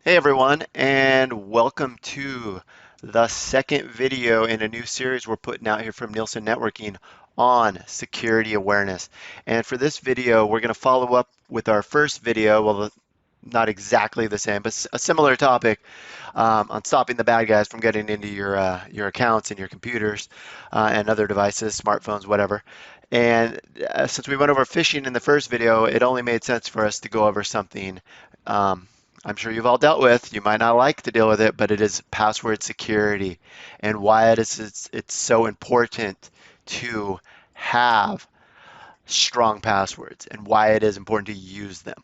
Hey everyone, and welcome to the second video in a new series we're putting out here from Nielsen Networking on security awareness. And for this video, we're going to follow up with our first video, well, not exactly the same, but a similar topic on stopping the bad guys from getting into your accounts and your computers and other devices, smartphones, whatever. And since we went over phishing in the first video, it only made sense for us to go over something um, I'm sure you've all dealt with. You might not like to deal with it, but it is password security and why it's so important to have strong passwords and why it is important to use them.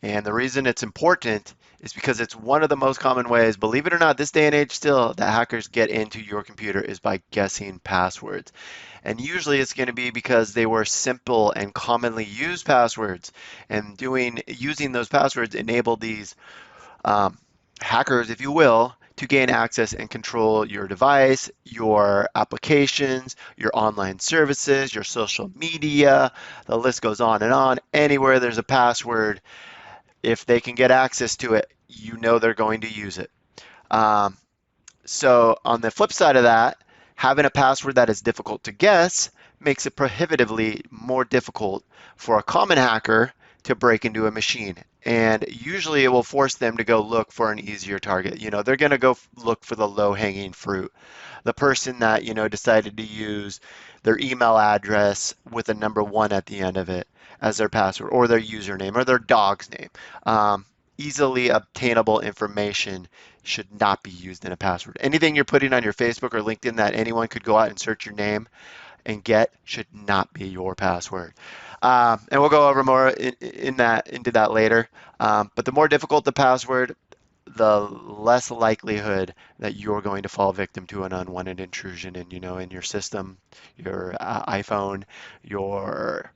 And the reason it's important is because it's one of the most common ways, believe it or not, this day and age still, that hackers get into your computer is by guessing passwords. And usually it's going to be because they were simple and commonly used passwords. And using those passwords enable these um, hackers, if you will, to gain access and control your device, your applications, your online services, your social media. The list goes on and on. Anywhere there's a password, if they can get access to it, you know they're going to use it. Um, so on the flip side of that, having a password that is difficult to guess makes it prohibitively more difficult for a common hacker to break into a machine. And usually it will force them to go look for an easier target. They're going to go look for the low-hanging fruit. The person that, decided to use their email address with a number one at the end of it as their password or their username or their dog's name. Easily obtainable information should not be used in a password. Anything you're putting on your Facebook or LinkedIn that anyone could go out and search your name and get should not be your password. And we'll go over more into that later. But the more difficult the password, the less likelihood that you're going to fall victim to an unwanted intrusion in your system, your iPhone, your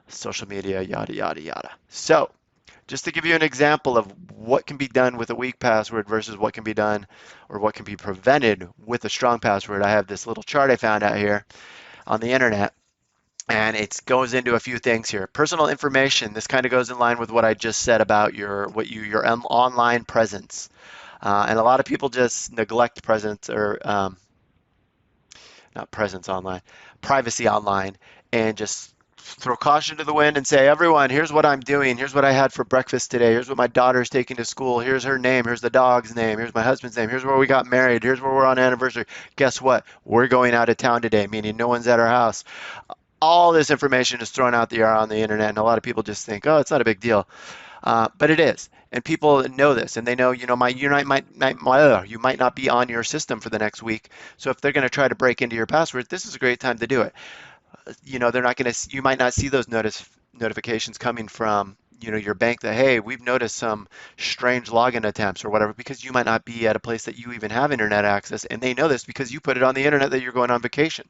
social media, yada yada yada. So just to give you an example of what can be done with a weak password versus what can be done or what can be prevented with a strong password, I have this little chart I found out here on the internet, and it goes into a few things here. Personal information. This kind of goes in line with what I just said about your online presence, and a lot of people just neglect presence or not presence online, privacy online, and just throw caution to the wind and say, everyone, here's what I'm doing. Here's what I had for breakfast today. Here's what my daughter's taking to school. Here's her name. Here's the dog's name. Here's my husband's name. Here's where we got married. Here's where we're on anniversary. Guess what? We're going out of town today, meaning no one's at our house. All this information is thrown out there on the internet, and a lot of people just think, oh, it's not a big deal. But it is. And people know this, and they know, you might not be on your system for the next week. So if they're going to try to break into your password, this is a great time to do it. They're not going to, you might not see those notifications coming from, your bank that, hey, we've noticed some strange login attempts or whatever, because you might not be at a place that you even have internet access. And they know this because you put it on the internet that you're going on vacation.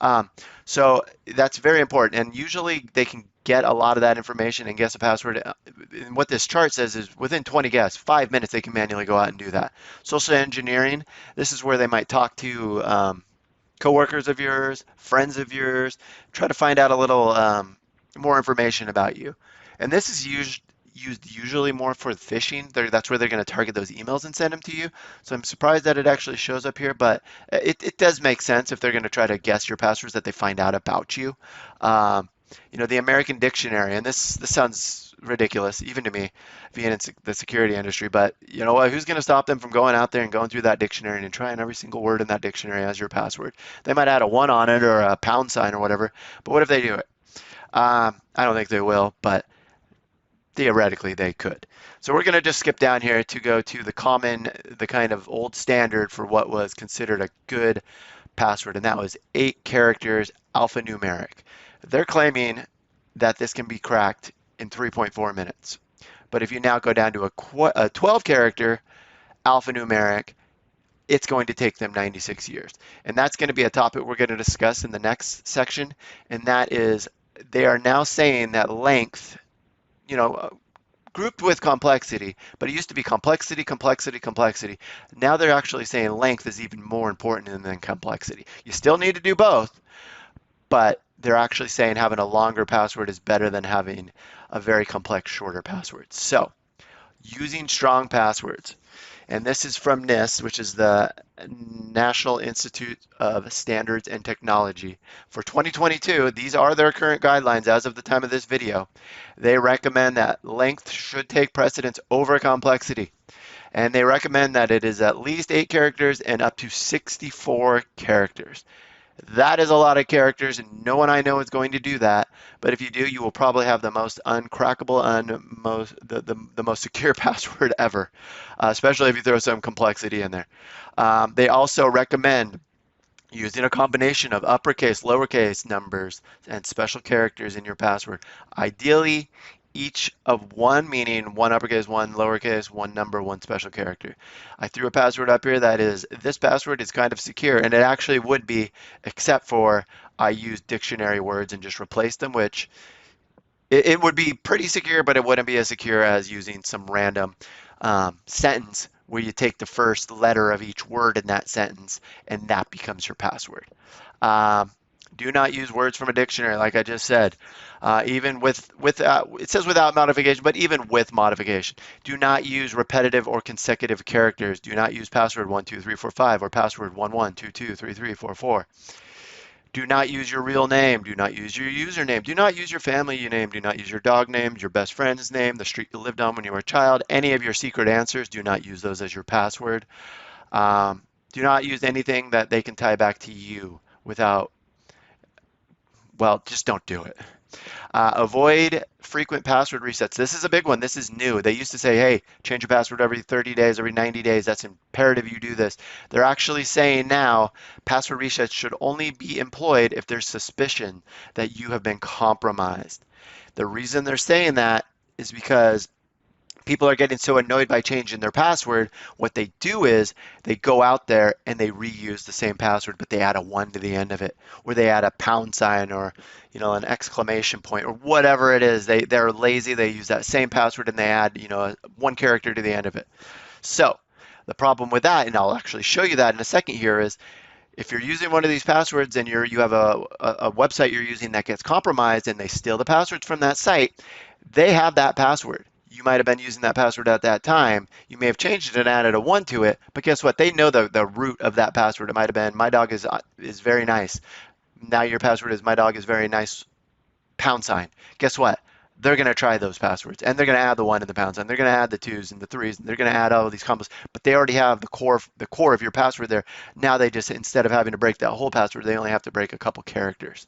Um, so that's very important. And usually they can get a lot of that information and guess a password. And what this chart says is within 20 guesses, 5 minutes, they can manually go out and do that. Social engineering, this is where they might talk to coworkers of yours, friends of yours, try to find out a little more information about you. And this is used usually more for phishing. That's where they're going to target those emails and send them to you. So I'm surprised that it actually shows up here, but it does make sense if they're going to try to guess your passwords that they find out about you. Um, the American Dictionary, and this sounds ridiculous even to me, being in the security industry, but you know what? Who's going to stop them from going out there and going through that dictionary and trying every single word in that dictionary as your password? They might add a one on it or a pound sign or whatever, but what if they do it? I don't think they will, but theoretically they could. So we're going to just skip down here to go to the kind of old standard for what was considered a good password, and that was 8 characters alphanumeric. They're claiming that this can be cracked in 3.4 minutes. But if you now go down to a 12 character alphanumeric, it's going to take them 96 years. And that's going to be a topic we're going to discuss in the next section. And that is, they are now saying that length, you know, grouped with complexity, but it used to be complexity, complexity, complexity. Now they're actually saying length is even more important than complexity. You still need to do both, but they're actually saying having a longer password is better than having a very complex, shorter password. So using strong passwords. And this is from NIST, which is the National Institute of Standards and Technology. For 2022, these are their current guidelines as of the time of this video. They recommend that length should take precedence over complexity. And they recommend that it is at least 8 characters and up to 64 characters. That is a lot of characters, and no one I know is going to do that. But if you do, you will probably have the most uncrackable, the most secure password ever, especially if you throw some complexity in there. They also recommend using a combination of uppercase, lowercase numbers, and special characters in your password. Ideally, each of one, meaning one uppercase, one lowercase, one number, one special character. I threw a password up here that is, this password is kind of secure, and it actually would be, except for I use dictionary words and just replace them, which it would be pretty secure, but it wouldn't be as secure as using some random sentence where you take the first letter of each word in that sentence and that becomes your password. Um, do not use words from a dictionary, like I just said. Even with it says without modification, but even with modification, do not use repetitive or consecutive characters. Do not use password 12345 or password 11223344. Do not use your real name. Do not use your username. Do not use your family name. Do not use your dog name, your best friend's name, the street you lived on when you were a child, any of your secret answers. Do not use those as your password. Do not use anything that they can tie back to you without, well, just don't do it. Avoid frequent password resets. This is a big one. This is new. They used to say, hey, change your password every 30 days, every 90 days. That's imperative you do this. They're actually saying now password resets should only be employed if there's suspicion that you have been compromised. The reason they're saying that is because people are getting so annoyed by changing their password. What they do is they go out there and they reuse the same password, but they add a 1 to the end of it, or they add a pound sign or an exclamation point or whatever it is. They're lazy. They use that same password and they add 1 character to the end of it. So the problem with that, and I'll actually show you that in a second here, is if you're using one of these passwords and you have a website you're using that gets compromised and they steal the passwords from that site, they have that password. You might have been using that password at that time. You may have changed it and added a 1 to it, but guess what? They know the root of that password. It might have been my dog is very nice. Now your password is my dog is very nice pound sign. Guess what? They're going to try those passwords and they're going to add the 1 and the pound sign. They're going to add the 2s and the 3s and they're going to add all of these combos, but they already have the core of your password there. Now they just, instead of having to break that whole password, they only have to break a couple characters.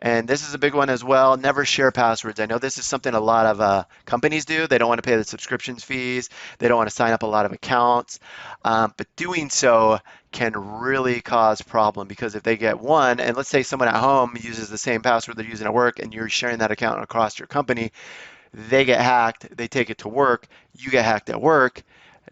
And this is a big one as well. Never share passwords. I know this is something a lot of companies do. They don't want to pay the subscriptions fees. They don't want to sign up a lot of accounts. But doing so can really cause problem because if they get one, and let's say someone at home uses the same password they're using at work and you're sharing that account across your company, they get hacked, they take it to work, you get hacked at work.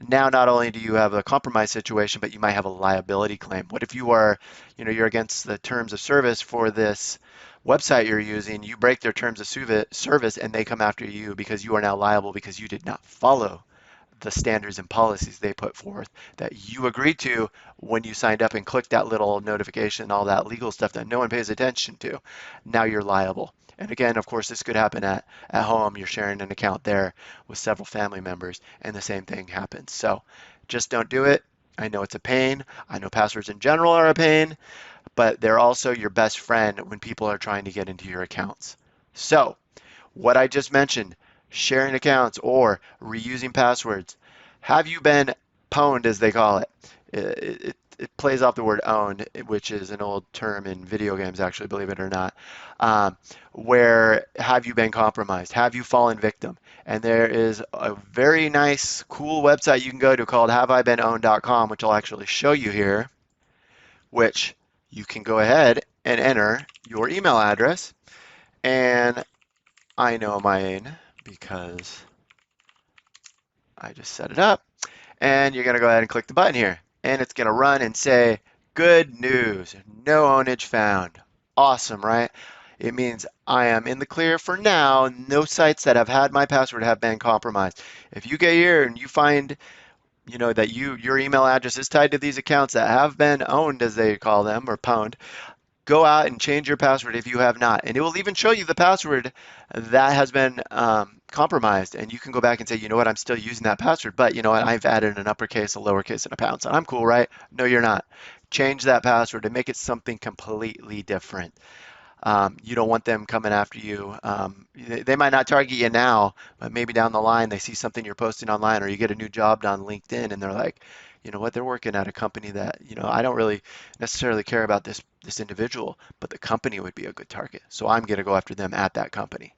Now, not only do you have a compromise situation, but you might have a liability claim. What if you are, you're against the terms of service for this website you're using, you break their terms of service and they come after you because you are now liable because you did not follow the standards and policies they put forth that you agreed to when you signed up and clicked that little notification, all that legal stuff that no one pays attention to. Now you're liable. And again, of course, this could happen at home. You're sharing an account there with several family members and the same thing happens. So just don't do it. I know it's a pain. I know passwords in general are a pain, but they're also your best friend when people are trying to get into your accounts. So what I just mentioned, sharing accounts or reusing passwords, have you been pwned as they call it? It plays off the word owned, which is an old term in video games, actually, believe it or not, where have you been compromised? Have you fallen victim? And there is a very nice, cool website you can go to called haveibeenowned.com, which I'll actually show you here, which you can go ahead and enter your email address. And I know mine because I just set it up. And you're going to go ahead and click the button here. And it's going to run and say, good news, no ownage found. Awesome, right? It means I am in the clear for now. No sites that have had my password have been compromised. If you get here and you find that your email address is tied to these accounts that have been owned, as they call them, or pwned, go out and change your password if you have not. And it will even show you the password that has been compromised. And you can go back and say, you know what, I'm still using that password, but you know what, I've added an uppercase, a lowercase, and a pound sign. I'm cool, right? No, you're not. Change that password and make it something completely different. You don't want them coming after you. They might not target you now, but maybe down the line they see something you're posting online, or you get a new job on LinkedIn, and they're like, you know what, they're working at a company that, you know, I don't really necessarily care about this individual, but the company would be a good target. So I'm going to go after them at that company.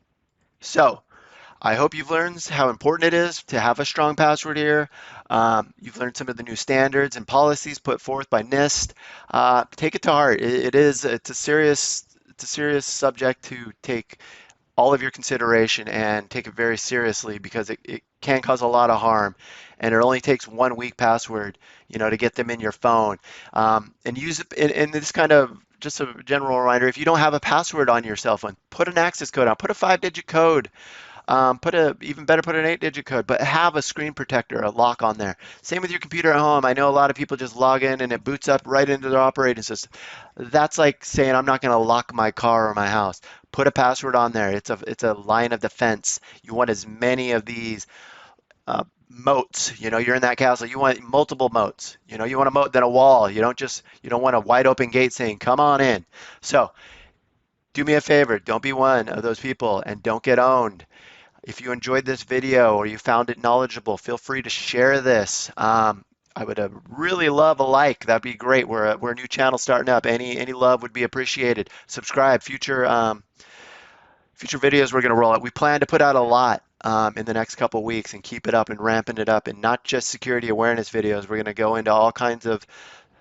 So I hope you've learned how important it is to have a strong password here. You've learned some of the new standards and policies put forth by NIST. Take it to heart. It's a serious subject to take all of your consideration and take it very seriously because it can cause a lot of harm. And it only takes one weak password, you know, to get them in your phone. And use it in this kind of just a general reminder, if you don't have a password on your cell phone, put an access code on, put a 5-digit code. Even better, put an 8-digit code, but have a screen protector, a lock on there. Same with your computer at home. I know a lot of people just log in and it boots up right into their operating system. That's like saying I'm not going to lock my car or my house. Put a password on there. It's a line of defense. You want as many of these moats. You know, you're in that castle. You want multiple moats. You know, you want a moat than a wall. You don't want a wide open gate saying come on in. So do me a favor. Don't be one of those people and don't get owned. If you enjoyed this video or you found it knowledgeable, feel free to share this. I would really love a like. That'd be great. We're a new channel starting up. Any love would be appreciated. Subscribe. Future videos we're going to roll out. We plan to put out a lot in the next couple weeks and keep it up and ramping it up. And not just security awareness videos. We're going to go into all kinds of,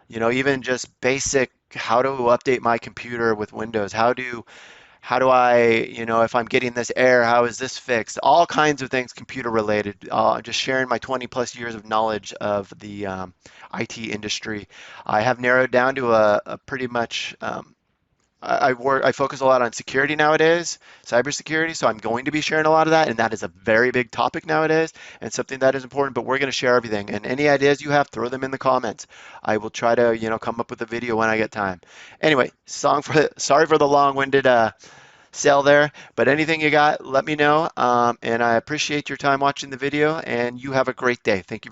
you know, even just basic how to update my computer with Windows. How do I, you know, if I'm getting this error, how is this fixed? All kinds of things computer related. Just sharing my 20 plus years of knowledge of the IT industry. I have narrowed down to a pretty much, I focus a lot on security nowadays, cybersecurity, so I'm going to be sharing a lot of that, and that is a very big topic nowadays and something that is important, but we're going to share everything. And any ideas you have, throw them in the comments. I will try to, you know, come up with a video when I get time. Anyway, sorry for the long-winded sell there, but anything you got, let me know. And I appreciate your time watching the video, and you have a great day. Thank you.